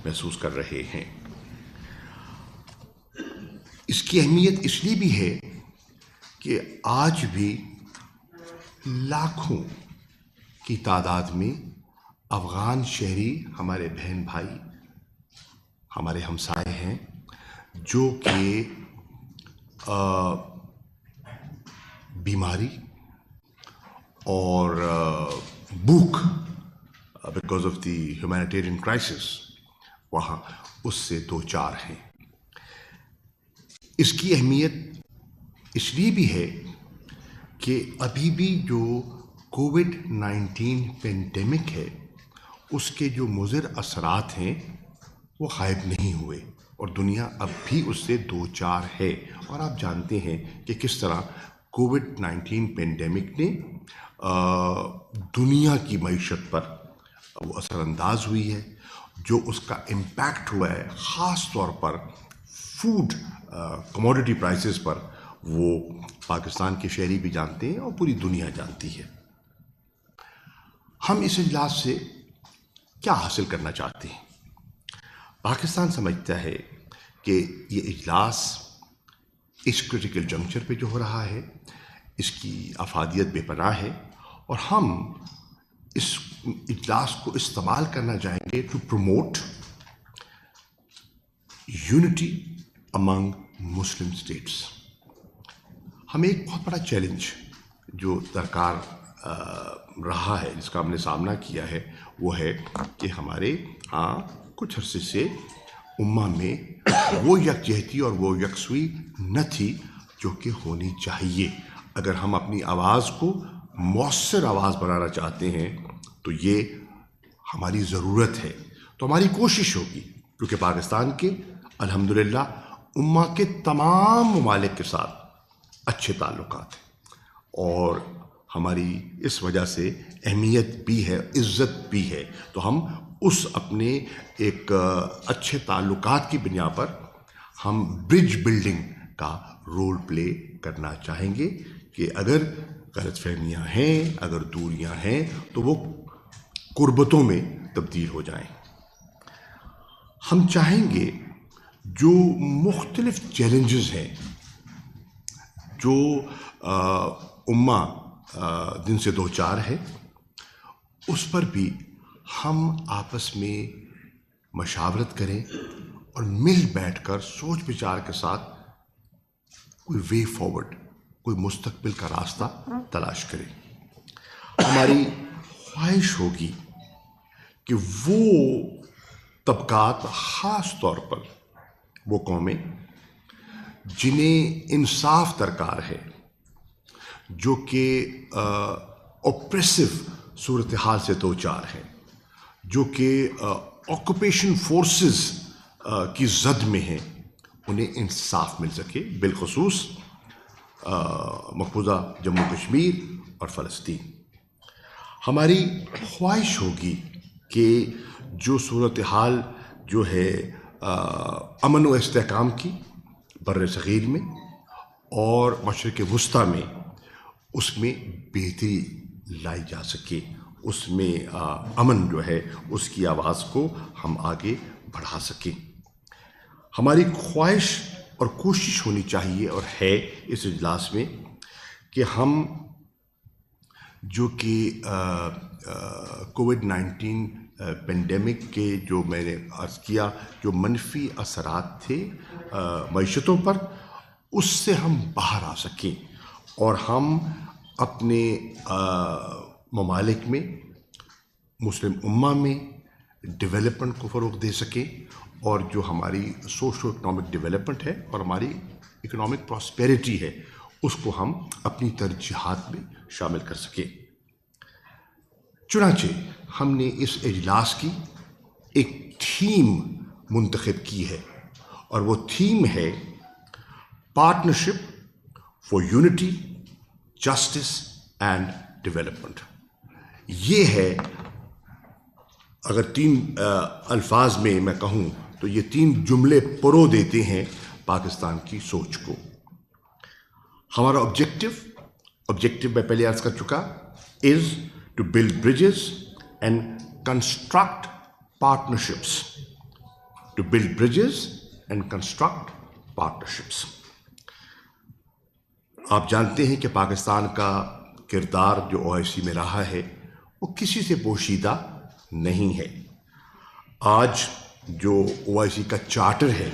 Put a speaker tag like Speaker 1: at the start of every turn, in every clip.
Speaker 1: محسوس کر رہے ہیں۔ اس کی اہمیت اس لیے بھی ہے کہ آج بھی لاکھوں کی تعداد میں افغان شہری ہمارے بہن بھائی، ہمارے ہمسائے ہیں، جو کہ بیماری اور بھوک because of the humanitarian crisis وہاں اس سے دو چار ہیں۔ اس کی اہمیت اس لیے بھی ہے کہ ابھی بھی جو کووڈ-19 پینڈیمک ہے اس کے جو مضر اثرات ہیں وہ غائب نہیں ہوئے، اور دنیا اب بھی اس سے دو چار ہے۔ اور آپ جانتے ہیں کہ کس طرح کووڈ-19 پینڈیمک نے دنیا کی معیشت پر وہ اثر انداز ہوئی ہے، جو اس کا امپیکٹ ہوا ہے خاص طور پر فوڈ کموڈٹی پرائسز پر، وہ پاکستان کے شہری بھی جانتے ہیں اور پوری دنیا جانتی ہے۔ ہم اس اجلاس سے کیا حاصل کرنا چاہتے ہیں؟ پاکستان سمجھتا ہے کہ یہ اجلاس اس کرٹیکل جنکچر پہ جو ہو رہا ہے اس کی افادیت بے پناہ ہے، اور ہم اس اجلاس کو استعمال کرنا چاہیں گے to promote unity among Muslim states. ہمیں ایک بہت بڑا چیلنج جو درکار رہا ہے، جس کا ہم نے سامنا کیا ہے، وہ ہے کہ ہمارے کچھ عرصے سے امہ میں وہ یکجہتی اور وہ یکسوئی نہ تھی جو کہ ہونی چاہیے۔ اگر ہم اپنی آواز کو مؤثر آواز بنانا چاہتے ہیں تو یہ ہماری ضرورت ہے۔ تو ہماری کوشش ہوگی، کیونکہ پاکستان کے الحمدللہ امہ کے تمام ممالک کے ساتھ اچھے تعلقات ہیں، اور ہماری اس وجہ سے اہمیت بھی ہے، عزت بھی ہے۔ تو ہم اس اپنے ایک اچھے تعلقات کی بنا پر ہم برج بلڈنگ کا رول پلے کرنا چاہیں گے کہ اگر غلط فہمیاں ہیں، اگر دوریاں ہیں، تو وہ قربتوں میں تبدیل ہو جائیں۔ ہم چاہیں گے جو مختلف چیلنجز ہیں جو امہ دن سے دو چار ہے، اس پر بھی ہم آپس میں مشاورت کریں اور مل بیٹھ کر سوچ بچار کے ساتھ کوئی وے فارورڈ، کوئی مستقبل کا راستہ تلاش کریں۔ ہماری خواہش ہوگی کہ وہ طبقات، خاص طور پر وہ قومیں جنہیں انصاف درکار ہے، جو کہ اوپریسو صورتحال سے دو چار ہیں، جو کہ آکوپیشن فورسز کی زد میں ہیں، انہیں انصاف مل سکے، بالخصوص مقبوضہ جموں کشمیر اور فلسطین۔ ہماری خواہش ہوگی کہ جو صورتحال جو ہے امن و استحکام کی بر صغیر میں اور مشرق وسطیٰ میں، اس میں بہتری لائی جا سکے، اس میں امن جو ہے اس کی آواز کو ہم آگے بڑھا سکیں۔ ہماری خواہش اور کوشش ہونی چاہیے اور ہے اس اجلاس میں کہ ہم جو کہ کووڈ-19 پینڈیمک کے جو میں نے عرض کیا جو منفی اثرات تھے معیشتوں پر، اس سے ہم باہر آ سکیں اور ہم اپنے ممالک میں، مسلم امہ میں ڈیولپمنٹ کو فروغ دے سکیں، اور جو ہماری سوشو اکنامک ڈیولپمنٹ ہے اور ہماری اکنامک پراسپیرٹی ہے، اس کو ہم اپنی ترجیحات میں شامل کر سکیں۔ چنانچہ ہم نے اس اجلاس کی ایک تھیم منتخب کی ہے، اور وہ تھیم ہے partnership for unity, justice and development. یہ ہے، اگر تین الفاظ میں میں کہوں تو یہ تین جملے پرو دیتے ہیں پاکستان کی سوچ کو۔ ہمارا آبجیکٹو میں پہلے عرض کر چکا، is to build bridges and construct partnerships to build bridges and construct partnerships. آپ جانتے ہیں کہ پاکستان کا کردار جو OIC میں رہا ہے وہ کسی سے پوشیدہ نہیں ہے. آج جو OIC کا چارٹر ہے،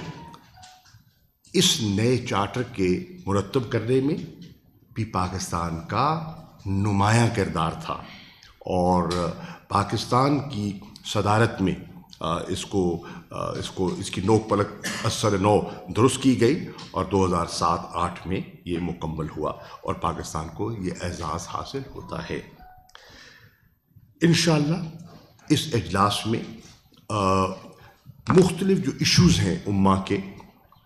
Speaker 1: اس نئے چارٹر کے مرتب کرنے میں بھی پاکستان کا نمایاں کردار تھا، اور پاکستان کی صدارت میں اس کی نوک پلک اثر نو درست کی گئی، اور 2007-8 میں یہ مکمل ہوا اور پاکستان کو یہ اعزاز حاصل ہوتا ہے. انشاءاللہ اس اجلاس میں مختلف جو ایشوز ہیں امہ کے،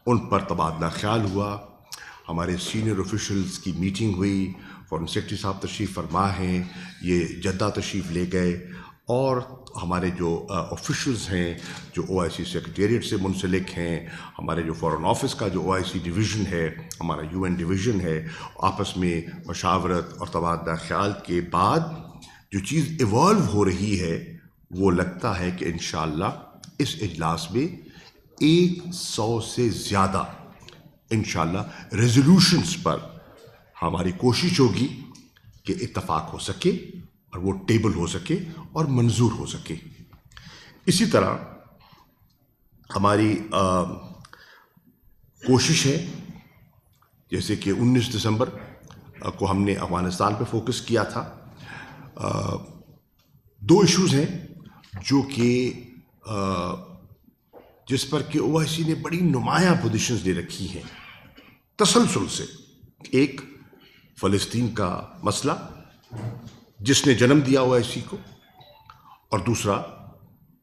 Speaker 1: ان پر تبادلہ خیال ہوا. ہمارے سینئر آفیشلز کی میٹنگ ہوئی، فارن سیکرٹری صاحب تشریف فرما ہیں، یہ جدہ تشریف لے گئے، اور ہمارے جو آفیشلز ہیں جو OIC سیکریٹریٹ سے منسلک ہیں، ہمارے جو فارن آفس کا جو OIC ڈویژن ہے، ہمارا UN ڈویژن ہے، آپس میں مشاورت اور تبادلہ خیال کے بعد جو چیز ایوالو ہو رہی ہے، وہ لگتا ہے کہ انشاءاللہ اس اجلاس میں 100 سے زیادہ انشاءاللہ ریزولوشنز پر ہماری کوشش ہوگی کہ اتفاق ہو سکے اور وہ ٹیبل ہو سکے اور منظور ہو سکے. اسی طرح ہماری کوشش ہے، جیسے کہ 19 دسمبر کو ہم نے افغانستان پہ فوکس کیا تھا. 2 ایشوز ہیں جو کہ جس پر کہ OIC نے بڑی نمایاں پوزیشنز لے رکھی ہیں تسلسل سے. ایک فلسطین کا مسئلہ جس نے جنم دیا OIC کو، اور دوسرا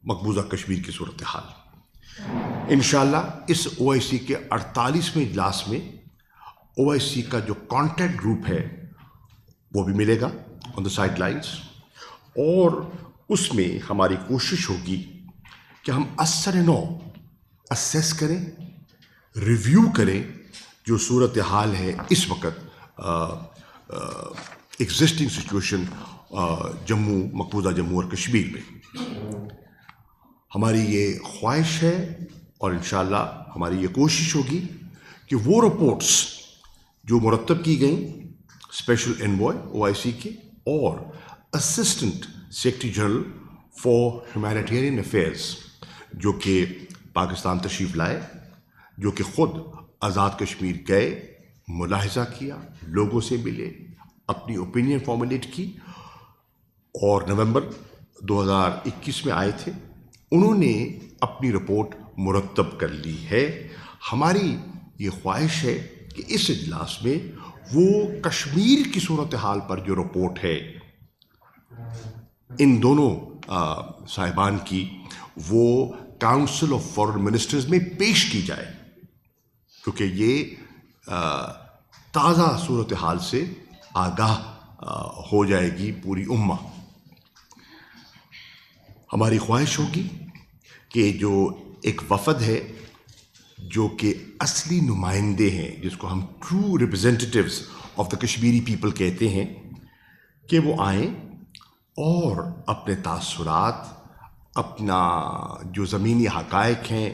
Speaker 1: مقبوضہ کشمیر کی صورتحال. انشاءاللہ اس OIC کے 48ویں اجلاس میں OIC کا جو کانٹیکٹ گروپ ہے وہ بھی ملے گا آن دا سائڈ لائنز، اور اس میں ہماری کوشش ہوگی کہ ہم اثر نو اسیس کریں، ریویو کریں جو صورتحال ہے اس وقت ایگزسٹنگ سچویشن مقبوضہ جموں اور کشمیر میں. ہماری یہ خواہش ہے اور انشاءاللہ ہماری یہ کوشش ہوگی کہ وہ رپورٹس جو مرتب کی گئیں اسپیشل انوائے OIC کے اور assistant secretary general for humanitarian affairs جو کہ پاکستان تشریف لائے، جو کہ خود آزاد کشمیر گئے، ملاحظہ کیا، لوگوں سے ملے، اپنی اوپینین فارمولیٹ کی، اور نومبر 2021 میں آئے تھے. انہوں نے اپنی رپورٹ مرتب کر لی ہے. ہماری یہ خواہش ہے کہ اس اجلاس میں وہ کشمیر کی صورتحال پر جو رپورٹ ہے ان دونوں صاحبان کی، وہ کاؤنسل آف فارن منسٹرز میں پیش کی جائے، کیونکہ یہ تازہ صورتحال سے آگاہ ہو جائے گی پوری امہ. ہماری خواہش ہوگی کہ جو ایک وفد ہے جو کہ اصلی نمائندے ہیں، جس کو ہم true representatives of the Kashmiri people کہتے ہیں، کہ وہ آئیں اور اپنے تاثرات، اپنا جو زمینی حقائق ہیں،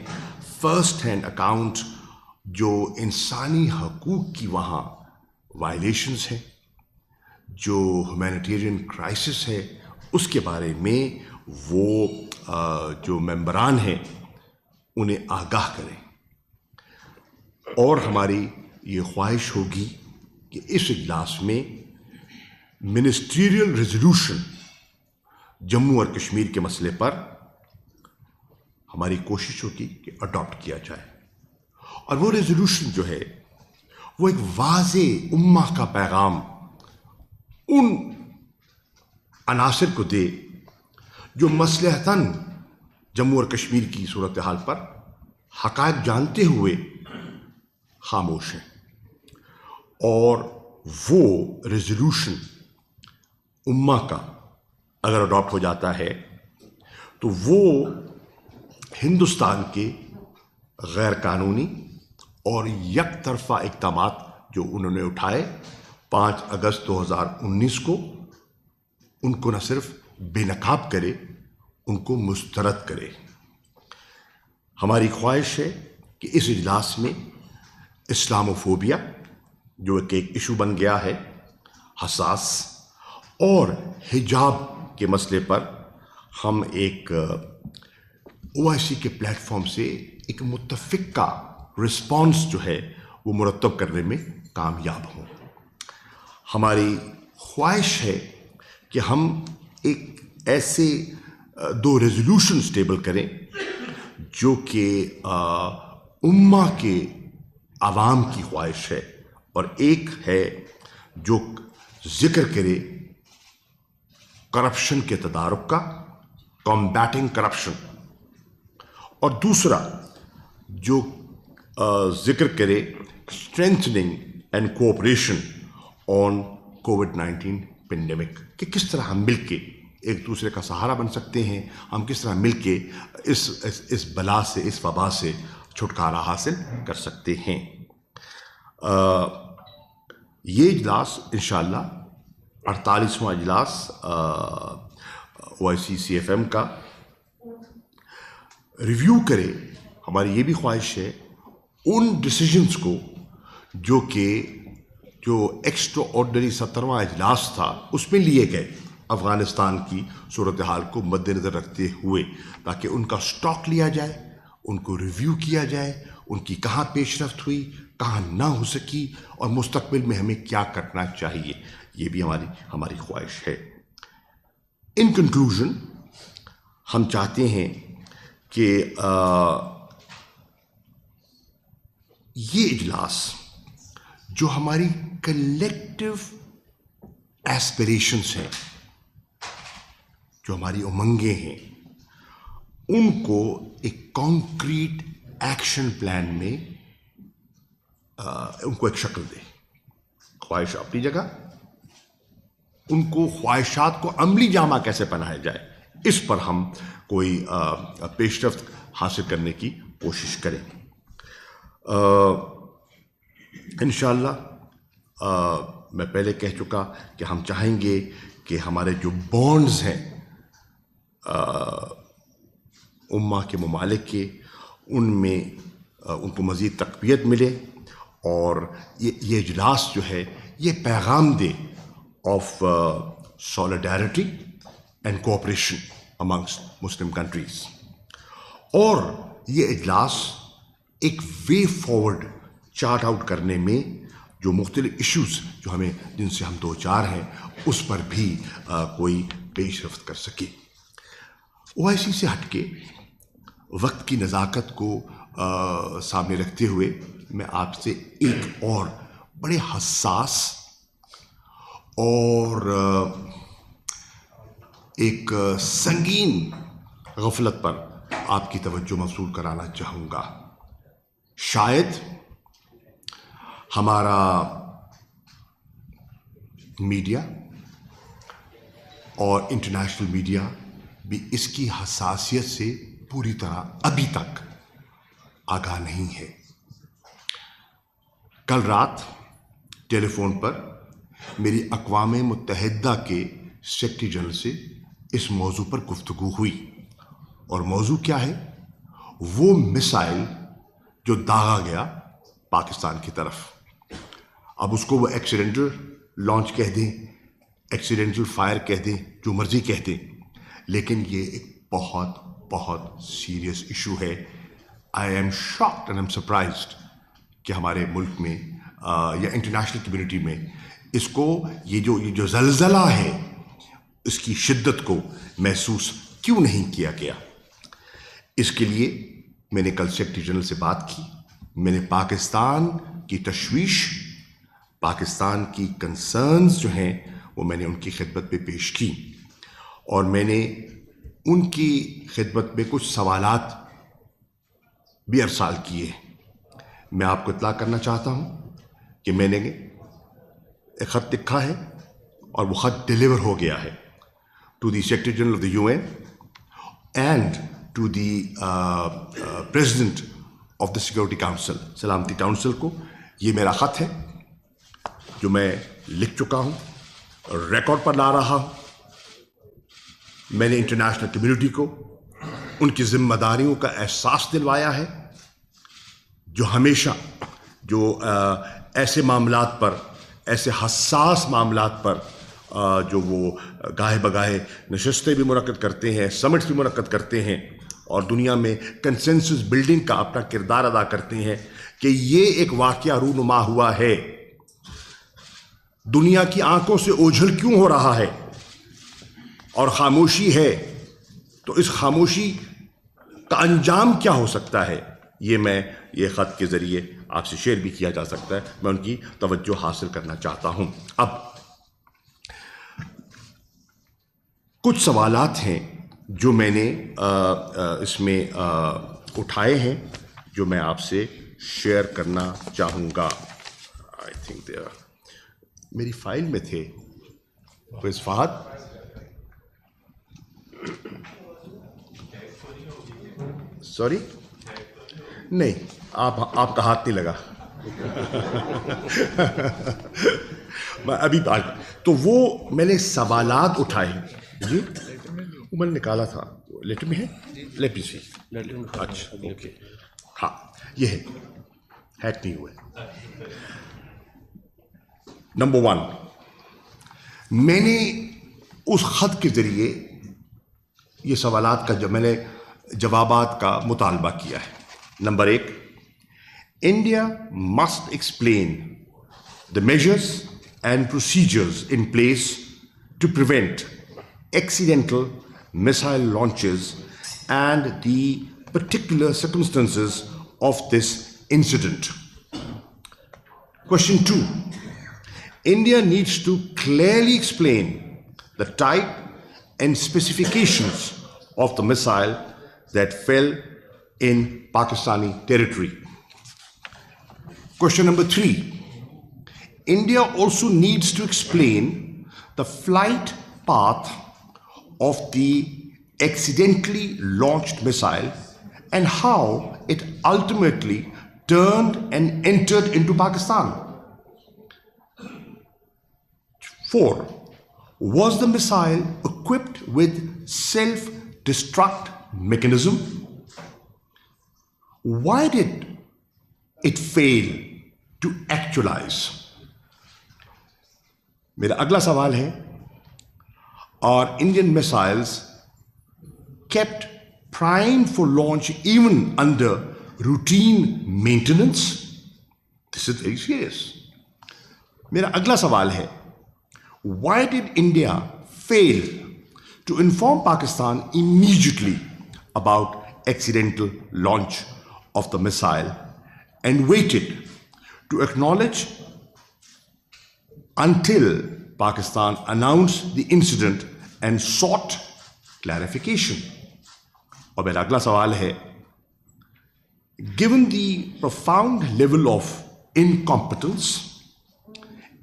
Speaker 1: فرسٹ ہینڈ اکاؤنٹ جو انسانی حقوق کی وہاں وائلیشنز ہیں، جو ہیومینیٹیرین کرائسس ہے، اس کے بارے میں وہ جو ممبران ہیں انہیں آگاہ کریں. اور ہماری یہ خواہش ہوگی کہ اس اجلاس میں منسٹریل ریزولوشن جموں اور کشمیر کے مسئلے پر ہماری کوشش ہوگی کہ اڈاپٹ کیا جائے. اور وہ ریزولوشن جو ہے وہ ایک واضح امہ کا پیغام ان عناصر کو دے جو مصلحتاً جموں اور کشمیر کی صورتحال پر حقائق جانتے ہوئے خاموش ہیں. اور وہ ریزولوشن امہ کا اگر اڈاپٹ ہو جاتا ہے تو وہ ہندوستان کے غیر قانونی اور یک طرفہ اقدامات جو انہوں نے اٹھائے 5 اگست 2019 کو، ان کو نہ صرف بے نقاب کرے، ان کو مسترد کرے. ہماری خواہش ہے کہ اس اجلاس میں اسلاموفوبیا جو ایک ایشو بن گیا ہے حساس، اور حجاب کے مسئلے پر ہم ایک OIC کے پلیٹ فارم سے ایک متفقہ رسپانس جو ہے وہ مرتب کرنے میں کامیاب ہوں۔ ہماری خواہش ہے کہ ہم ایک ایسے 2 ریزولوشنز ٹیبل کریں جو کہ امہ کے عوام کی خواہش ہے، اور ایک ہے جو ذکر کرے کرپشن کے تدارک کا، کمبیٹنگ کرپشن، اور دوسرا جو ذکر کرے اسٹرینتھننگ اینڈ کوآپریشن آن کووڈ-19 پینڈیمک، کہ کس طرح ہم مل کے ایک دوسرے کا سہارا بن سکتے ہیں، ہم کس طرح مل کے اس بلا سے، اس وبا سے چھٹکارا حاصل کر سکتے ہیں۔ یہ اجلاس انشاءاللہ 48واں اجلاس OIC CFM کا ریویو کرے۔ ہماری یہ بھی خواہش ہے ان ڈیسیجنز کو جو ایکسٹرا آرڈنری 17واں اجلاس تھا اس میں لیے گئے افغانستان کی صورتحال کو مد نظر رکھتے ہوئے، تاکہ ان کا سٹاک لیا جائے، ان کو ریویو کیا جائے، ان کی کہاں پیش رفت ہوئی، کہاں نہ ہو سکی، اور مستقبل میں ہمیں کیا کرنا چاہیے، یہ بھی ہماری خواہش ہے۔ ان کنکلوژن ہم چاہتے ہیں کہ یہ اجلاس جو ہماری کلیکٹیو ایسپریشنز ہیں، جو ہماری امنگیں ہیں، ان کو ایک کانکریٹ ایکشن پلان میں ان کو ایک شکل دے۔ خواہش اپنی جگہ، ان کو خواہشات کو عملی جامہ کیسے پہنایا جائے، اس پر ہم کوئی پیش رفت حاصل کرنے کی کوشش کریں۔ انشاءاللہ میں پہلے کہہ چکا کہ ہم چاہیں گے کہ ہمارے جو بانڈز ہیں امہ کے ممالک کے، ان میں ان کو مزید تقویت ملے، اور یہ اجلاس جو ہے یہ پیغام دے of solidarity and cooperation amongst Muslim countries, اور یہ اجلاس ایک وے فارورڈ چارٹ آؤٹ کرنے میں جو مختلف ایشوز جن سے ہم دو چار ہیں اس پر بھی کوئی پیش رفت کر سکے۔ OIC سے ہٹ کے وقت کی نزاکت کو سامنے رکھتے ہوئے میں آپ سے ایک اور بڑے حساس اور ایک سنگین غفلت پر آپ کی توجہ مبذول کرانا چاہوں گا۔ شاید ہمارا میڈیا اور انٹرنیشنل میڈیا بھی اس کی حساسیت سے پوری طرح ابھی تک آگاہ نہیں ہے۔ کل رات ٹیلی فون پر میری اقوام متحدہ کے سیکرٹری جنرل سے اس موضوع پر گفتگو ہوئی، اور موضوع کیا ہے؟ وہ میسائل جو داغا گیا پاکستان کی طرف، اب اس کو وہ ایکسیڈنٹل لانچ کہہ دیں، ایکسیڈنٹل فائر کہہ دیں، جو مرضی کہہ دیں، لیکن یہ ایک بہت بہت سیریس ایشو ہے۔ I'm shocked and am surprised کہ ہمارے ملک میں یا انٹرنیشنل کمیونٹی میں اس کو یہ جو زلزلہ ہے اس کی شدت کو محسوس کیوں نہیں کیا گیا۔ اس کے لیے میں نے کل سیکرٹری جنرل سے بات کی، میں نے پاکستان کی تشویش، پاکستان کی کنسرنز جو ہیں وہ میں نے ان کی خدمت میں پیش کی، اور میں نے ان کی خدمت میں کچھ سوالات بھی ارسال کیے۔ میں آپ کو اطلاع کرنا چاہتا ہوں کہ میں نے ایک خط لکھا ہے اور وہ خط ڈیلیور ہو گیا ہے to the secretary general of the UN and to the president of the security council, سلامتی کاؤنسل کو۔ یہ میرا خط ہے جو میں لکھ چکا ہوں، ریکارڈ پر لا رہا ہوں۔ میں نے انٹرنیشنل کمیونٹی کو ان کی ذمہ داریوں کا احساس دلوایا ہے، جو ہمیشہ ایسے معاملات پر، ایسے حساس معاملات پر جو وہ گاہے بگاہے نشستیں بھی منعقد کرتے ہیں، سمٹس بھی منعقد کرتے ہیں اور دنیا میں کنسنسس بلڈنگ کا اپنا کردار ادا کرتے ہیں کہ یہ ایک واقعہ رونما ہوا ہے، دنیا کی آنکھوں سے اوجھل کیوں ہو رہا ہے اور خاموشی ہے، تو اس خاموشی کا انجام کیا ہو سکتا ہے، یہ خط کے ذریعے آپ سے شیئر بھی کیا جا سکتا ہے، میں ان کی توجہ حاصل کرنا چاہتا ہوں۔ اب کچھ سوالات ہیں جو میں نے اس میں اٹھائے ہیں، جو میں آپ سے شیئر کرنا چاہوں گا۔ آئی تھنک میری فائل میں تھے فہد، سوری نہیں، آپ کا ہاتھ نہیں لگا میں ابھی تو وہ میں نے سوالات اٹھائے جی، وہ میں نے نکالا تھا، لیٹر میں ہے، لیٹ می سی، اچھا اوکے، ہاں یہ ہے، ہیک نہیں ہوئے۔ نمبر 1، میں نے اس خط کے ذریعے یہ سوالات کا میں نے جوابات کا مطالبہ کیا ہے۔ Number 1، India must explain the measures and procedures in place to prevent accidental missile launches and the particular circumstances of this incident. Question 2, India needs to clearly explain the type and specifications of the missile that fell in Pakistani territory. Question number 3, India also needs to explain the flight path of the accidentally launched missile and how it ultimately turned and entered into Pakistan. 4, was the missile equipped with self-destruct mechanism? Why did it fail to actualize? میرا اگلا سوال ہے، اور Indian missiles kept primed for launch even under routine maintenance? This is very serious. میرا اگلا سوال ہے، why did India fail to inform Pakistan immediately about accidental launch of the missile and waited to acknowledge until Pakistan announced the incident and sought clarification? اور میرا اگلا سوال ہے، given the profound level of incompetence,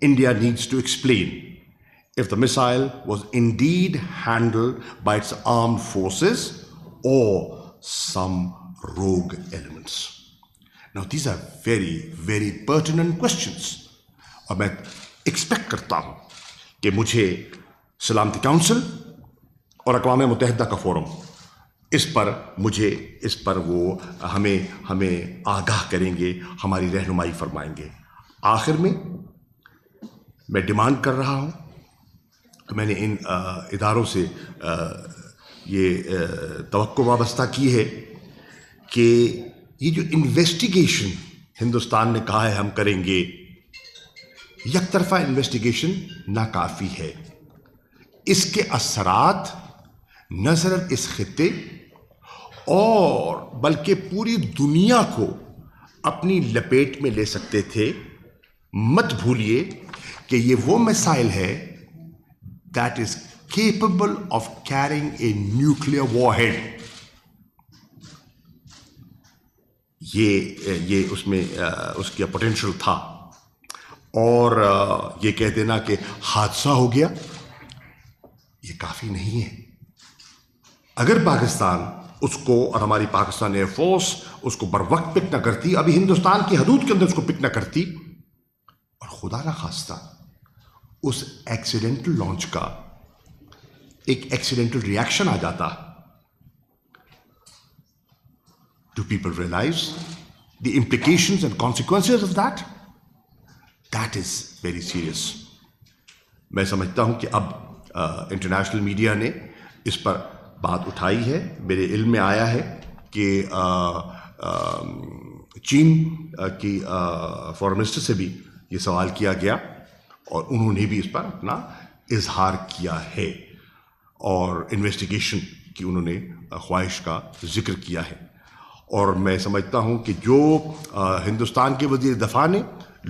Speaker 1: India needs to explain if the missile was indeed handled by its armed forces or some rogue elements. Now these are very, very pertinent questions. اور میں expect کرتا ہوں کہ مجھے سلامتی council اور اقوام متحدہ کا فورم اس پر وہ ہمیں آگاہ کریں گے، ہماری رہنمائی فرمائیں گے۔ آخر میں ڈیمانڈ کر رہا ہوں، میں نے ان اداروں سے یہ توقع وابستہ کی ہے کہ یہ جو انویسٹیگیشن ہندوستان نے کہا ہے ہم کریں گے، یک طرفہ انویسٹیگیشن ناکافی ہے، اس کے اثرات نہ صرف اس خطے اور بلکہ پوری دنیا کو اپنی لپیٹ میں لے سکتے تھے۔ مت بھولیے کہ یہ وہ میسائل ہے that is capable of carrying a nuclear warhead. یہ اس میں اس کا پوٹینشیل تھا، اور یہ کہہ دینا کہ حادثہ ہو گیا یہ کافی نہیں ہے۔ اگر پاکستان اس کو اور ہماری پاکستان ایئر فورس اس کو بر وقت پک نہ کرتی، ابھی ہندوستان کی حدود کے اندر اس کو پک نہ کرتی، اور خدا نہ خواستہ اس ایکسیڈنٹل لانچ کا ایک ایکسیڈنٹل ریاکشن آ جاتا، Do people realize the implications and consequences of that? That is very serious. میں سمجھتا ہوں کہ اب انٹرنیشنل میڈیا نے اس پر بات اٹھائی ہے. میرے علم میں آیا ہے کہ چین کی فارن منسٹر سے بھی یہ سوال کیا گیا اور انہوں نے بھی اس پر اپنا اظہار کیا ہے اور انویسٹیگیشن کی انہوں نے خواہش کا ذکر کیا ہے. اور میں سمجھتا ہوں کہ جو ہندوستان کے وزیر دفاع نے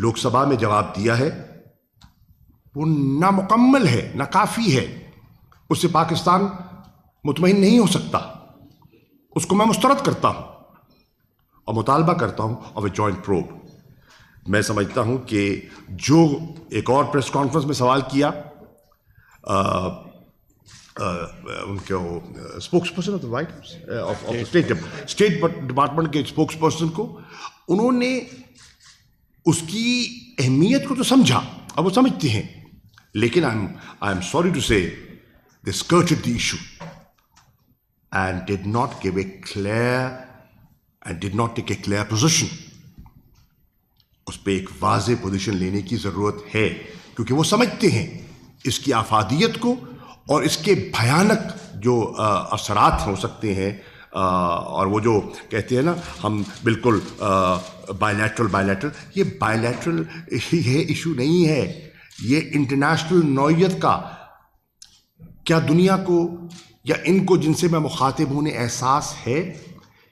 Speaker 1: لوک سبھا میں جواب دیا ہے وہ نامکمل ہے، ناکافی ہے. اس سے پاکستان مطمئن نہیں ہو سکتا. اس کو میں مسترد کرتا ہوں اور مطالبہ کرتا ہوں آف اے جوائنٹ پروب. میں سمجھتا ہوں کہ جو ایک اور پریس کانفرنس میں سوال کیا ان کے spokes person of the white house state department کے اسپوکس پرسن کو، انہوں نے اس کی اہمیت کو تو سمجھا اور وہ سمجھتے ہیں، لیکن آئی ایم سوری ٹو سے they skirted the issue and did not give a clear and did not take a clear position. اس پہ ایک واضح پوزیشن لینے کی ضرورت ہے کیونکہ وہ سمجھتے ہیں اس کی افادیت کو اور اس کے بھیانک جو اثرات ہو سکتے ہیں. اور وہ جو کہتے ہیں نا ہم بالکل بائیلیٹرل، یہ بائیلیٹرل یہ ایشو نہیں ہے، یہ انٹرنیشنل نوعیت کا. کیا دنیا کو یا ان کو جن سے میں مخاطب ہوں نے احساس ہے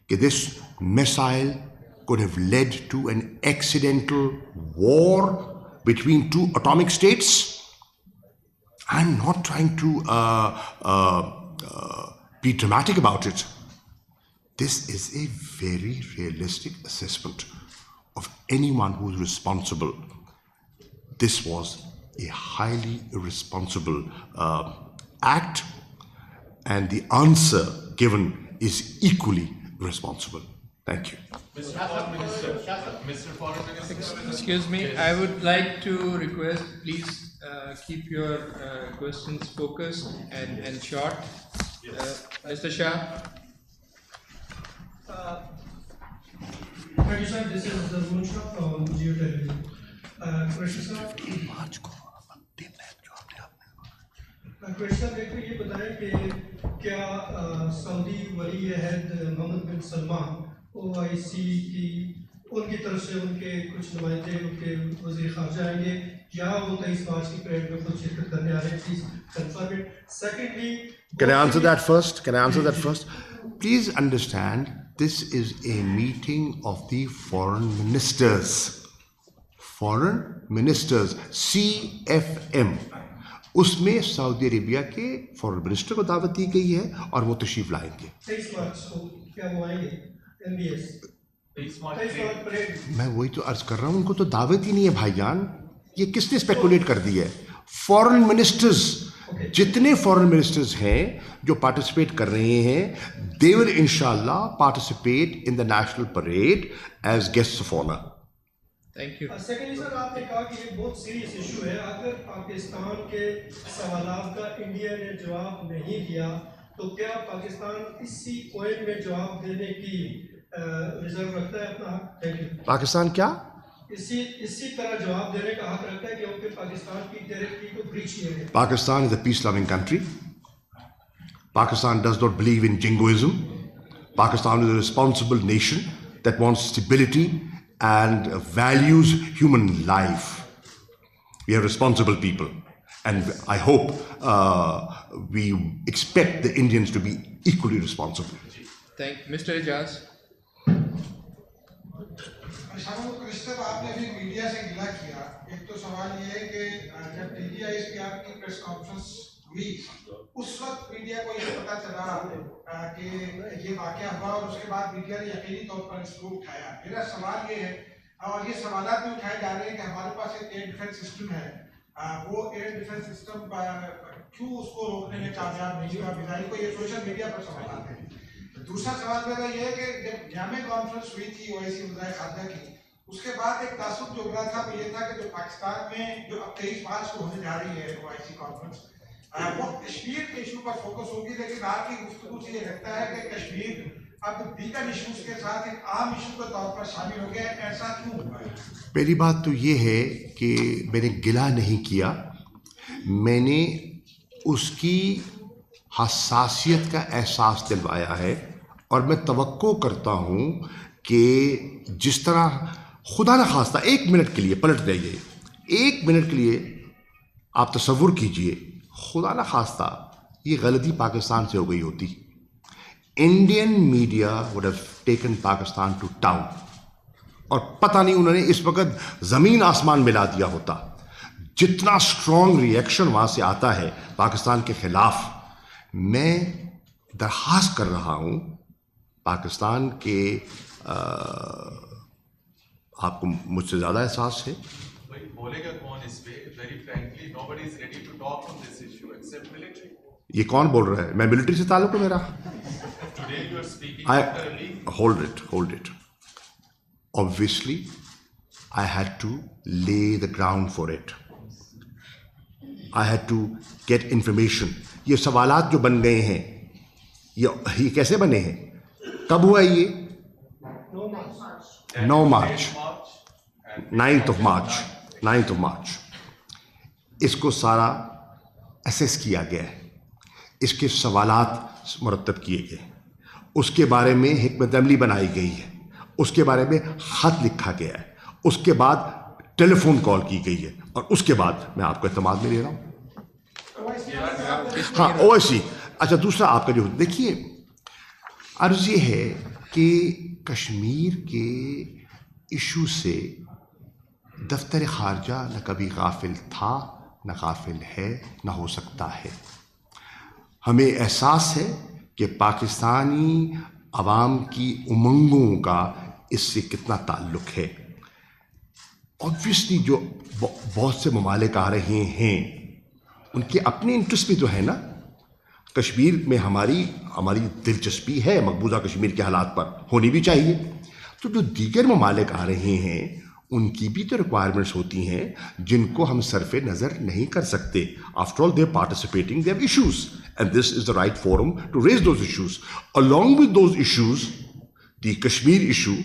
Speaker 1: کہ دس missile could have led to an accidental war between two atomic states? I'm not trying to be dramatic about it. This is a very realistic assessment of anyone who is responsible. This was a highly irresponsible act, and the answer given is equally responsible. Thank you.
Speaker 2: Mr. Foreign Minister. Excuse me, I would like to request, please keep your questions focused and short. Mr. Shah.
Speaker 3: Thank you, sir. This is the Moon Shah from Geo Television. Qudrat sir. Qureshi صاحب ایک تو یہ بتائیں کہ کیا سعودی ولی عہد محمد بن Salman OIC کی ان کی طرف سے ان کے کچھ نمائندے ان کے وزیر خارجہ آئیں گے یا وہ 23 مارچ کی پریڈ میں خود شرکت کرنے آ رہے ہیں؟ Please confirm it. Secondly
Speaker 1: Can I answer that first? Please understand, this is a meeting of the foreign ministers. Foreign ministers, CFM. اس میں سعودی عربیہ کے فارن منسٹر کو دعوت دی گئی ہے اور وہ تشریف لائیں گے.
Speaker 3: 23 مارچ کو کیا وہ آئیں گے MBS؟ 23 مارچ پریڈ.
Speaker 1: میں وہی تو عرض کر رہا ہوں، ان کو تو دعوت ہی نہیں ہے بھائی جان. یہ کس نے اسپیکولیٹ کر دی ہے؟ فارن منسٹرز، جتنے فارن منسٹرز ہیں جو پارٹیسپیٹ کر رہے ہیں they will inshallah participate in the national parade as guests of honor.
Speaker 2: Thank you.
Speaker 3: Secondly sir آپ نے کہا کہ یہ بہت سیریس ایشو ہے. اگر پاکستان کے سوالات کا انڈیا نے جواب نہیں دیا تو کیا پاکستان اسی کوئٹ میں جواب دینے کی ریزرو رکھتا ہے اپنا حق؟ Thank you.
Speaker 1: پاکستان کیا
Speaker 3: اسی طرح جواب دینے کا حق رکھتا ہے کیونکہ پاکستان کی ٹیریٹری کو بریچ کیا ہے.
Speaker 1: Pakistan is a peace-loving country. Pakistan does not believe in jingoism. Pakistan is a responsible nation that wants stability and values human life. We are responsible people, and I hope we expect the Indians to be equally responsible.
Speaker 2: Thank you. Mr. Ijaz.
Speaker 4: Shah Mahmood Qureshi صاحب، آپ نے ابھی media سے گلہ کیا. ایک تو سوال یہ ہے کہ جب TVIs کی آپ کی پریس کانفرنس ہوئی اس وقت میڈیا کو یہ پتا چلا کہ یہ واقعہ ہوا اور اس کے بعد میڈیا نے یقینی طور پر اس کو اٹھایا. میرا سوال یہ ہے، اور یہ سوالات بھی اٹھائے جا رہے ہیں کہ ہمارے پاس ایک ایئر ڈیفینس سسٹم ہے، وہ ایئر ڈیفینس سسٹم کیوں اس کو روکنے میں کامیاب نہیں ہوا میزائل کو؟ یہ سوشل میڈیا پر سوالات ہیں. دوسرا سوال میرا یہ ہے کہ جب جامع کانفرنس ہوئی تھی OIC وزیر خارجہ کی، اس کے بعد ایک تعصب جو ابھرا تھا وہ یہ تھا کہ جو پاکستان میں جو اب 23 مارچ کو ہونے جا رہی ہے OIC کانفرنس، وہ کشمیر کے ایشو پر فوکس ہوگی. لیکن آپ کی گفتگو سے یہ لگتا ہے کہ کشمیر اب دیگر ایشوز کے ساتھ ایک عام ایشو کے طور پر شامل ہو گیا، ایسا کیوں ہوا ہے؟
Speaker 1: پہلی بات تو یہ ہے کہ میں نے گلہ نہیں کیا، میں نے اس کی حساسیت کا احساس دلوایا ہے، اور میں توقع کرتا ہوں کہ جس طرح خدا نہ خواستہ 1 منٹ کے لیے پلٹ جائیے، 1 منٹ کے لیے آپ تصور کیجئے خدا نہ خواستہ یہ غلطی پاکستان سے ہو گئی ہوتی، Indian media would have taken Pakistan to town, اور پتہ نہیں انہوں نے اس وقت زمین آسمان ملا دیا ہوتا۔ جتنا اسٹرانگ ریئیکشن وہاں سے آتا ہے پاکستان کے خلاف، میں درخواست کر رہا ہوں پاکستان کے، آپ کو مجھ سے زیادہ احساس ہے،
Speaker 5: بولے گا کون اس پہ؟ Very frankly, nobody is ready to talk on this issue except military.
Speaker 1: یہ کون بول رہا ہے؟ میں ملٹری سے تعلق ہے میرا؟
Speaker 5: Today you are speaking after a week.
Speaker 1: Hold it. Obviously, I had to lay the ground for it. I had to get information. یہ سوالات جو بن گئے ہیں، یہ کیسے بنے ہیں؟ کب ہوا یہ؟ 9 مارچ 9th of March. اس کو سارا اسیس کیا گیا ہے، اس کے سوالات مرتب کیے گئے، اس کے بارے میں حکمت عملی بنائی گئی ہے، اس کے بارے میں خط لکھا گیا ہے، اس کے بعد ٹیلی فون کال کی گئی ہے، اور اس کے بعد میں آپ کو اعتماد میں لے رہا ہوں۔ ہاں OIC، اچھا دوسرا آپ کا جو دیکھیے، عرض یہ ہے کہ کشمیر کے ایشو سے دفتر خارجہ نہ کبھی غافل تھا، نہ غافل ہے، نہ ہو سکتا ہے۔ ہمیں احساس ہے کہ پاکستانی عوام کی امنگوں کا اس سے کتنا تعلق ہے۔ obviously جو بہت سے ممالک آ رہے ہیں ان کے اپنے انٹرسٹ بھی تو ہے نا، کشمیر میں ہماری دلچسپی ہے، مقبوضہ کشمیر کے حالات پر ہونی بھی چاہیے، تو جو دیگر ممالک آ رہے ہیں ان کی بھی تو ریکوائرمنٹس ہوتی ہیں جن کو ہم صرف نظر نہیں کر سکتے۔ After all they participating, they have issues and this is the right forum to raise those issues. along with those issues, the Kashmir issue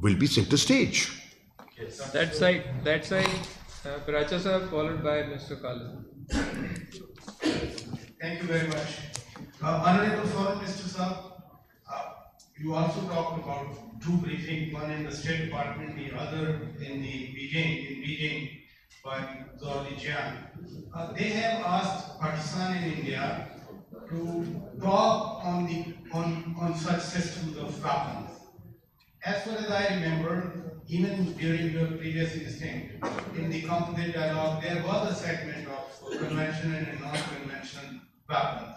Speaker 1: will be center stage.
Speaker 2: That side, Paracha sir, followed by Mr. Khalid.
Speaker 6: Thank you very much. Honorable Foreign Minister Sir, you also talked about two briefings, one in the State Department, the other in Beijing by Zhao. They have asked Pakistan and India to talk on such systems of weapons. As far as I remember, even during your previous instinct, in the composite dialogue, there was a segment of conventional and non-conventional weapons.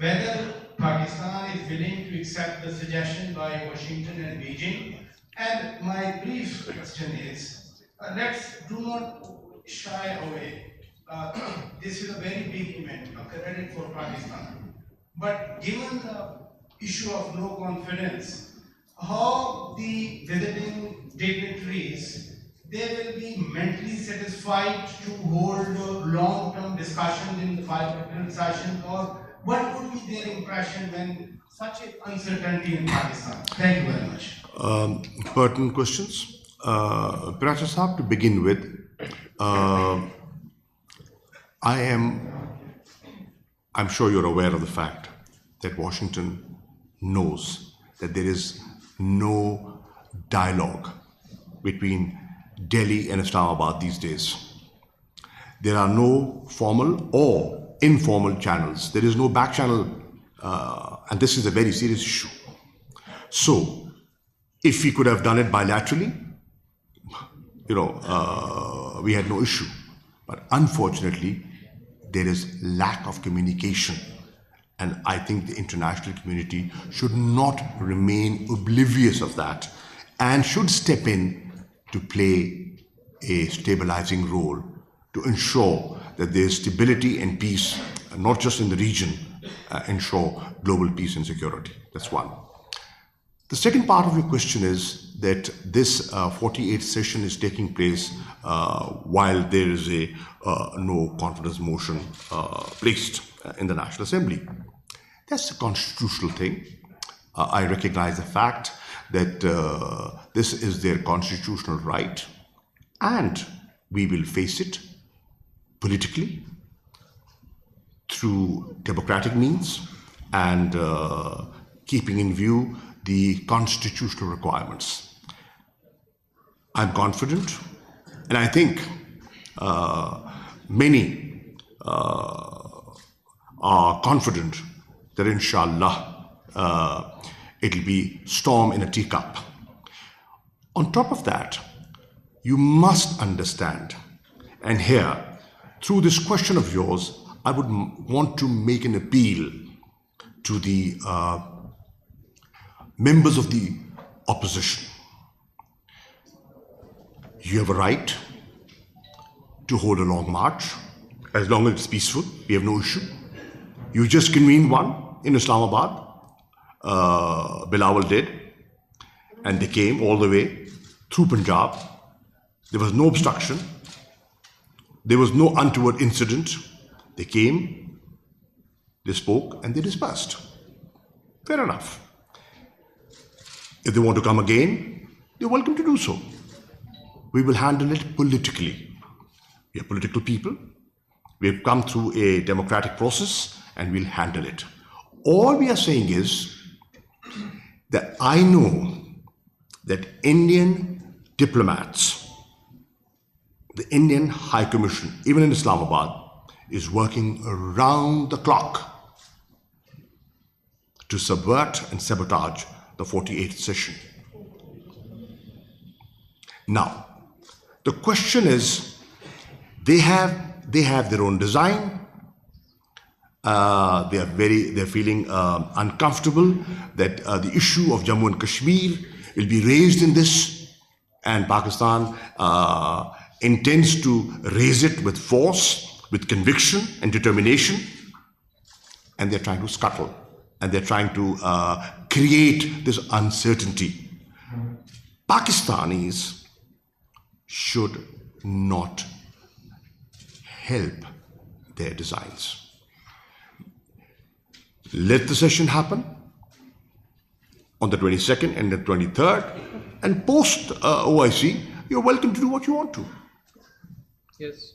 Speaker 6: Whether Pakistan is willing to accept the suggestion by Washington and Beijing. And my brief question is, let's do not shy away. This is a very big event, a credit for Pakistan. But given the issue of no confidence, how the visiting dignitaries, they will be mentally satisfied to hold long-term discussions in the bilateral sessions, or what would be their impression when such an uncertainty in Pakistan? Thank you very much.
Speaker 1: Pertinent questions. Paracha Sahab, to begin with, I'm sure you're aware of the fact that Washington knows that there is no dialogue between Delhi and Islamabad these days. There are no formal or informal channels. There is no back channel, and this is a very serious issue. So, if we could have done it bilaterally, we had no issue. But unfortunately, there is lack of communication. And I think the international community should not remain oblivious of that and should step in to play a stabilizing role to ensure that there is stability and peace, not just in the region, ensure global peace and security. That's one. The second part of your question is that this 48th session is taking place while there is a no confidence motion placed in the National Assembly. That's a constitutional thing. I recognize the fact that this is their constitutional right, and we will face it politically through democratic means and keeping in view the constitutional requirements. I'm confident, and I think many are confident that inshallah it'll be storm in a teacup. On top of that, you must understand, and here, through this question of yours, I would want to make an appeal to the members of the opposition. You have a right to hold a long march, as long as it's peaceful. We have no issue. You just convened one in Islamabad. Bilawal did, and they came all the way through Punjab. There was no obstruction. There was no untoward incident. They came, they spoke, and they dispersed. Fair enough. If they want to come again, they're welcome to do so. We will handle it politically. We are political people. We have come through a democratic process, and we'll handle it. All we are saying is that I know that Indian diplomats, the Indian High Commission, even in Islamabad, is working around the clock to subvert and sabotage the 48th session. Now, the question is, they have their own design. They're feeling uncomfortable that the issue of Jammu and Kashmir will be raised in this, and Pakistan intends to raise it with force, with conviction and determination, and they're trying to scuttle, and they're trying to create this uncertainty. Pakistanis should not help their designs. Let the session happen on the 22nd and the 23rd, and post OIC, you're welcome to do what you want to.
Speaker 2: Yes.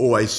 Speaker 1: OIC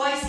Speaker 7: OIC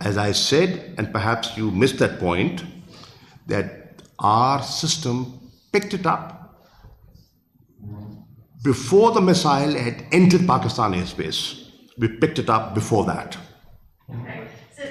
Speaker 1: as I said and perhaps you missed that point that our system picked it up before the missile had entered Pakistan airspace. We picked it up before that.
Speaker 7: Sir,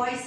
Speaker 7: OIC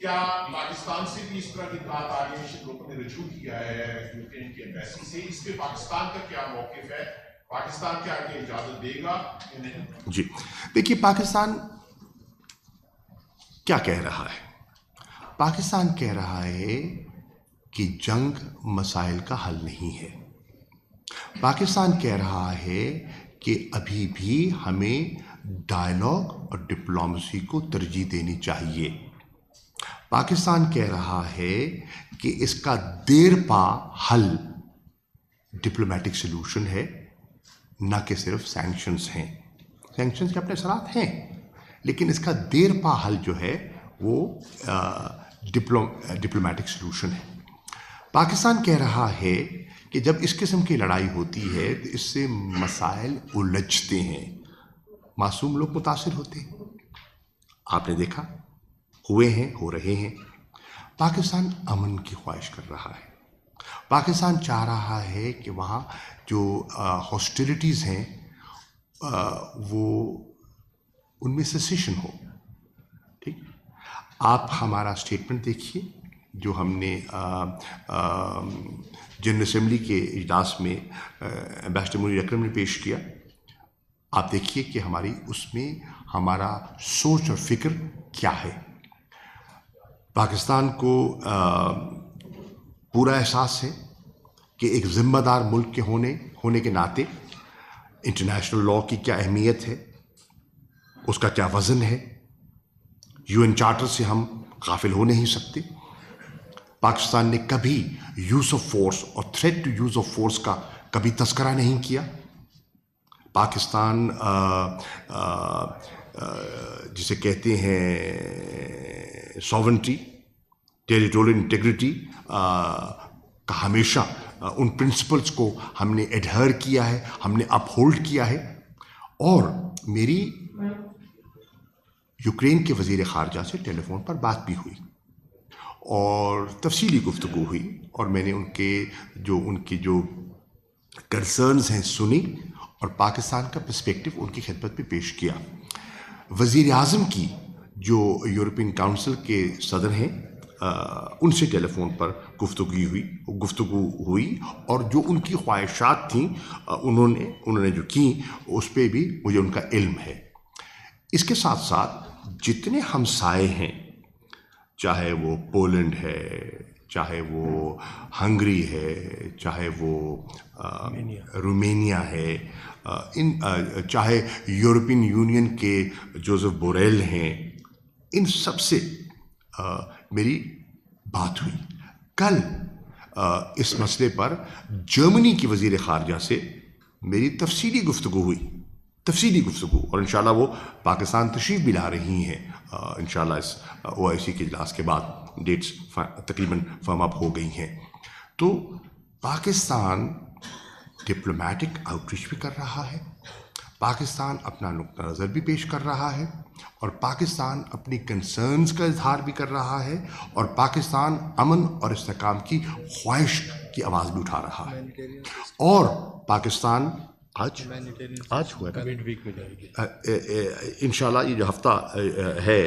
Speaker 8: کیا پاکستان سے بھی اس طرح کی بات آ رہی ہے؟ لوگوں نے رجوع کیا ہے یوکرین کی ایمبیسی سے، اس پہ پاکستان کا کیا موقف ہے؟ پاکستان کیا آگے اجازت دے گا یا نہیں؟
Speaker 1: جی دیکھیے، پاکستان کیا کہہ رہا ہے؟ پاکستان کہہ رہا ہے کہ جنگ مسائل کا حل نہیں ہے. پاکستان کہہ رہا ہے کہ ابھی بھی ہمیں ڈائلاگ اور ڈپلومیسی کو ترجیح دینی چاہیے. پاکستان کہہ رہا ہے کہ اس کا دیر پا حل ڈپلومیٹک سلوشن ہے، نہ کہ صرف سینکشنز ہیں. سینکشنز کے اپنے اثرات ہیں، لیکن اس کا دیر پا حل جو ہے وہ ڈپلومیٹک سلوشن ہے. پاکستان کہہ رہا ہے کہ جب اس قسم کی لڑائی ہوتی ہے تو اس سے مسائل الجھتے ہیں، معصوم لوگ متاثر ہوتے ہیں. آپ نے دیکھا، ہوئے ہیں، ہو رہے ہیں. پاکستان امن کی خواہش کر رہا ہے. پاکستان چاہ رہا ہے کہ وہاں جو ہاسٹیلٹیز ہیں وہ ان میں سیسیشن ہو. ٹھیک، آپ ہمارا اسٹیٹمنٹ دیکھیے جو ہم نے جنرل اسمبلی کے اجلاس میں ایمبیسڈر منیر اکرم نے پیش کیا. آپ دیکھیے کہ ہماری اس میں ہمارا سوچ اور فکر کیا ہے. پاکستان کو پورا احساس ہے کہ ایک ذمہ دار ملک کے ہونے کے ناطے انٹرنیشنل لاء کی کیا اہمیت ہے، اس کا کیا وزن ہے. UN چارٹر سے ہم غافل ہو نہیں سکتے. پاکستان نے کبھی یوز آف فورس اور threat to use of force کا کبھی تذکرہ نہیں کیا. پاکستان جسے کہتے ہیں ساورنٹی، ٹیریٹوریل انٹیگریٹی کا ہمیشہ ان پرنسپلس کو ہم نے ایڈہر کیا ہے، ہم نے اپ ہولڈ کیا ہے. اور میری یوکرین کے وزیر خارجہ سے ٹیلی فون پر بات بھی ہوئی اور تفصیلی گفتگو ہوئی، اور میں نے ان کی جو کنسرنز ہیں سنی اور پاکستان کا پرسپیکٹو ان کی خدمت میں پیش کیا. وزیر اعظم کی جو یورپین کاؤنسل کے صدر ہیں ان سے ٹیلی فون پر گفتگو ہوئی اور جو ان کی خواہشات تھیں انہوں نے جو کی اس پہ بھی مجھے ان کا علم ہے. اس کے ساتھ ساتھ جتنے ہمسائے ہیں، چاہے وہ پولینڈ ہے، چاہے وہ ہنگری ہے، چاہے وہ رومینیا ہے، چاہے یورپین یونین کے جوزف بوریل ہیں، ان سب سے میری بات ہوئی. کل اس مسئلے پر جرمنی کی وزیر خارجہ سے میری تفصیلی گفتگو ہوئی، اور انشاءاللہ وہ پاکستان تشریف بھی لا رہی ہیں. انشاءاللہ اس OIC کے اجلاس کے بعد ڈیٹس تقریباً فرم اپ ہو گئی ہیں. تو پاکستان ڈپلومیٹک آؤٹریچ بھی کر رہا ہے، پاکستان اپنا نقطہ نظر بھی پیش کر رہا ہے، اور پاکستان اپنی کنسرنز کا اظہار بھی کر رہا ہے، اور پاکستان امن اور استحکام کی خواہش کی آواز بھی اٹھا رہا ہے. اور پاکستان آج ہوا انشاءاللہ یہ جو ہفتہ ہے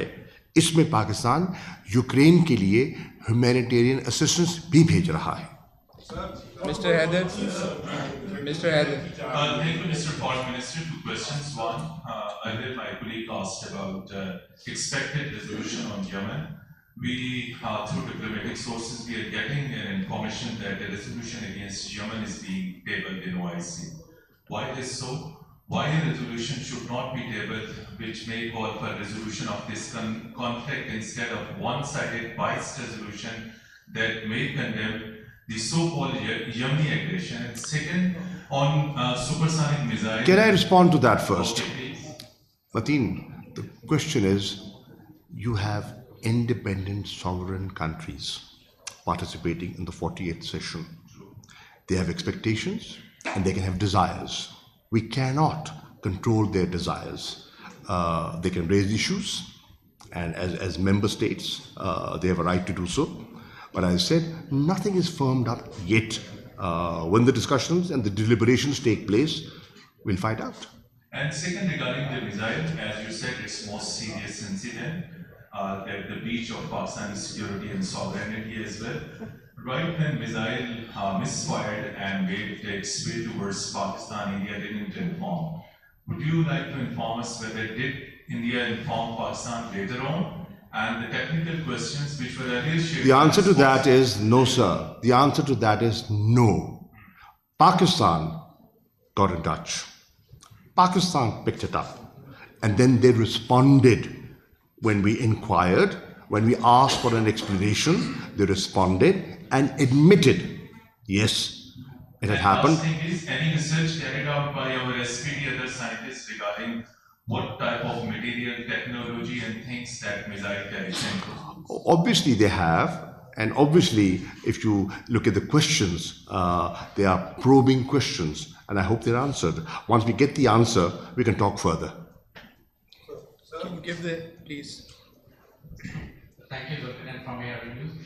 Speaker 1: اس میں پاکستان یوکرین کے لیے ہیومینیٹیرین اسسٹنس بھی بھیج رہا ہے.
Speaker 2: Mr. Heather.
Speaker 9: Thank you, Mr. Foreign Minister. Two questions. One, earlier my colleague asked about expected resolution on Yemen. We, through diplomatic sources, we are getting information that a resolution against Yemen is being tabled in OIC. Why it is so? Why a resolution should not be tabled which may call for resolution of this conflict instead of one-sided biased resolution that may condemn the so-called Yemeni aggression? And second, on supersonic missiles.
Speaker 1: Can I respond to that first?
Speaker 9: Okay, please.
Speaker 1: Mateen, the question is, you have independent sovereign countries participating in the 48th session. They have expectations and they can have desires. We cannot control their desires. They can raise issues, and as member states, they have a right to do so. But as I said, nothing is firmed up yet. When the discussions and the deliberations take place, we'll find out.
Speaker 9: And second, regarding the missile, as you said, it's most serious incident. the breach of Pakistani security and sovereignty as well. Right when missile misfired and made its way towards Pakistan, India didn't inform. Would you like to inform us whether did India inform Pakistan later on? And the technical questions which were earlier shared.
Speaker 1: The answer to that is no, sir. The answer to that is no. Pakistan got in touch. Pakistan picked it up. And then they responded when we inquired, when we asked for an explanation, they responded and admitted, yes, it had happened.
Speaker 9: Last thing is, any research carried out by our SPD, other scientists regarding what type of material, technology and things that missile carries?
Speaker 1: Obviously they have, and obviously if you look at the questions, they are probing questions, and I hope they're answered. Once we get the answer, we can talk further.
Speaker 2: Can you give the, please?
Speaker 10: Thank you, Dr. from Views.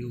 Speaker 11: EU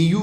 Speaker 1: EU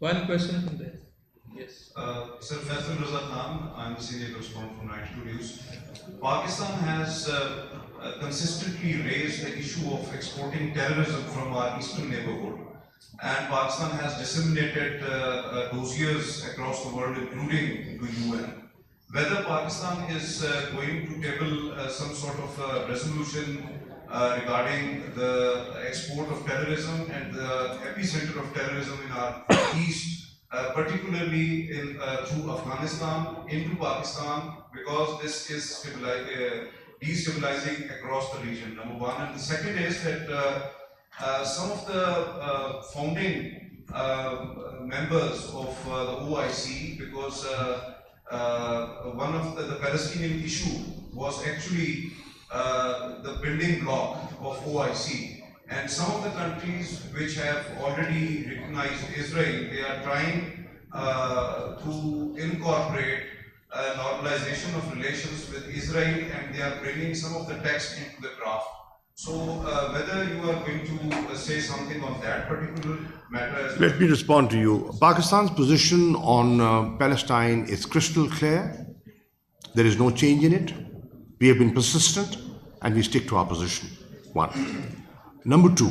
Speaker 2: One question from there. Yes.
Speaker 12: Sir, Faisal Raza Khan, I'm the senior correspondent from 92 News. Pakistan has consistently raised the issue of exporting terrorism from our eastern neighborhood, and Pakistan has disseminated dossiers across the world, including the UN. Whether Pakistan is going to table some sort of resolution regarding the export of terrorism and the epicenter of terrorism in our east, particularly through Afghanistan into Pakistan, because this is destabilizing across the region, number one. And the second is that some of the founding members of the OIC, because one of the Palestinian issue was actually the building block of OIC, and some of the countries which have already recognized Israel, they are trying to incorporate normalization of relations with Israel, and they are bringing some of the text into the draft. So whether you are going to say something on that particular matter as well.
Speaker 1: Let me respond to you. Pakistan's position on Palestine is crystal clear. There is no change in it. We have been persistent and we stick to our position. One. Number two,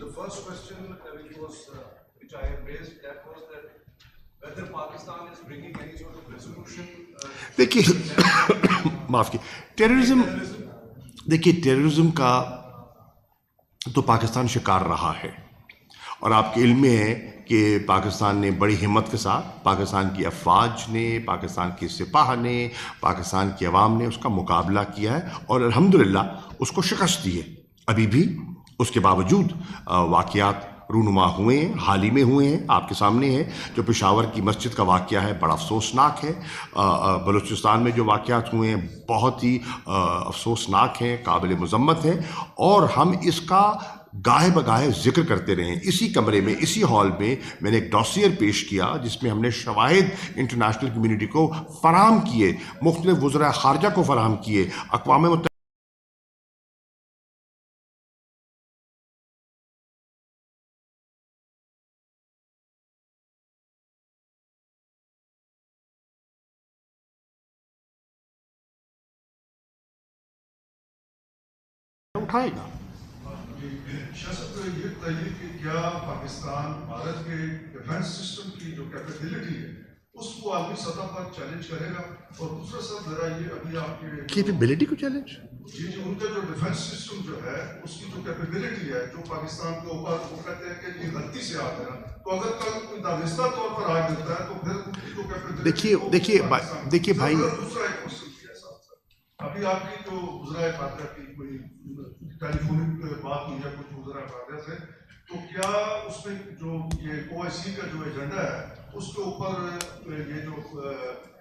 Speaker 12: The first question which I have raised, that was that whether Pakistan is bringing any sort of resolution.
Speaker 1: دیکھیے معاف کی terrorism کا تو پاکستان شکار رہا ہے، اور آپ کے علم میں ہے کہ پاکستان نے بڑی ہمت کے ساتھ، پاکستان کی افواج نے، پاکستان کی سپاہ نے، پاکستان کی عوام نے اس کا مقابلہ کیا ہے اور الحمدللہ اس کو شکست دی ہے. ابھی بھی اس کے باوجود واقعات رونما ہوئے ہیں، حال ہی میں ہوئے ہیں، آپ کے سامنے ہے. جو پشاور کی مسجد کا واقعہ ہے بڑا افسوسناک ہے. بلوچستان میں جو واقعات ہوئے ہیں بہت ہی افسوسناک ہیں، قابل مذمت ہیں، اور ہم اس کا گاہے بگاہے ذکر کرتے رہے. اسی کمرے میں، اسی ہال میں میں نے ایک ڈاسیر پیش کیا جس میں ہم نے شواہد انٹرنیشنل کمیونٹی کو فراہم کیے، مختلف وزراء خارجہ کو فراہم کیے، اقوام متحدہ اٹھائے گا.
Speaker 13: شاہ صاحب یہ بتائیے کہ کیا پاکستان بھارت کے ڈیفینس سسٹم کی جو کیپیبلٹی ہے اس کو عالمی سطح پر چیلنج کرے گا؟ اور دوسرا صاحب ذرا یہ ابھی آپ کے
Speaker 1: کیپیبلٹی کو چیلنج
Speaker 13: جی ان کا جو ڈیفینس سسٹم جو ہے اس کی جو کیپیبلٹی ہے جو پاکستان کے اوپر وہ کہتے ہیں کہ یہ غلطی سے آ گیا، تو اگر کل کوئی دانستہ طور پر آ جاتا ہے تو پھر ان کی جو کیپیبلٹی
Speaker 1: دیکھیے بھائی،
Speaker 13: دوسرا ایک کوشچن کیا صاحب ابھی آپ کی جو وزرائے خارجہ کی کوئی ٹیلی فونک بات ہوئی ہے کچھ وزراء خارجہ سے، تو کیا اس میں جو یہ OIC کا جو ایجنڈا ہے اس کے اوپر یہ جو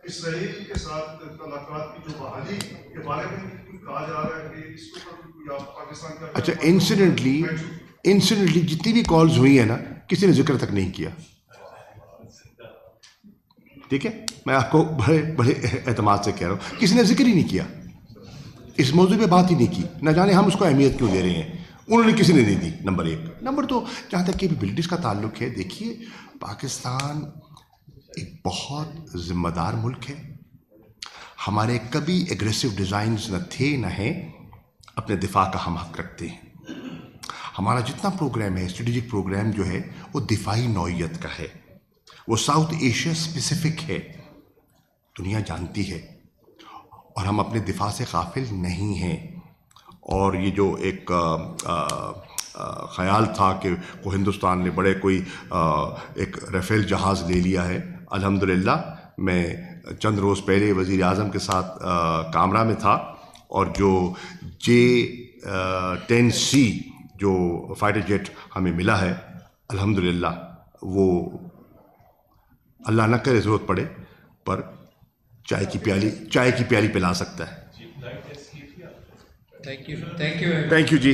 Speaker 13: اسرائیل کے ساتھ تعلقات کی جو بحالی کے بارے میں کہا جا رہا ہے کہ اس کے اوپر کوئی آپ پاکستان کا
Speaker 1: اچھا انسیڈنٹلی جتنی بھی کالز ہوئی ہیں نا کسی نے ذکر تک نہیں کیا. ٹھیک ہے، میں آپ کو بڑے اعتماد سے کہہ رہا ہوں، کسی نے ذکر ہی نہیں کیا، اس موضوع پہ بات ہی نہیں کی. نہ جانے ہم اس کو اہمیت کیوں دے رہے ہیں، انہوں نے کسی نے نہیں دی. نمبر ایک. نمبر دو، جہاں تک کیپیبلٹیز کا تعلق ہے، دیکھیے پاکستان ایک بہت ذمہ دار ملک ہے. ہمارے کبھی ایگریسو ڈیزائنز نہ تھے نہ ہیں، اپنے دفاع کا ہم حق رکھتے ہیں. ہمارا جتنا پروگرام ہے، اسٹریٹجک پروگرام جو ہے وہ دفاعی نوعیت کا ہے، وہ ساؤتھ ایشیا اسپیسیفک ہے، دنیا جانتی ہے، اور ہم اپنے دفاع سے غافل نہیں ہیں. اور یہ جو ایک خیال تھا کہ وہ ہندوستان نے بڑے کوئی ایک ریفیل جہاز لے لیا ہے، الحمدللہ میں چند روز پہلے وزیر اعظم کے ساتھ کامرہ میں تھا، اور جو J-10C جو فائٹر جیٹ ہمیں ملا ہے الحمدللہ، وہ اللہ نہ کرے ضرورت پڑے پر چائے کی پیالی پلا سکتا ہے.
Speaker 2: Thank you G.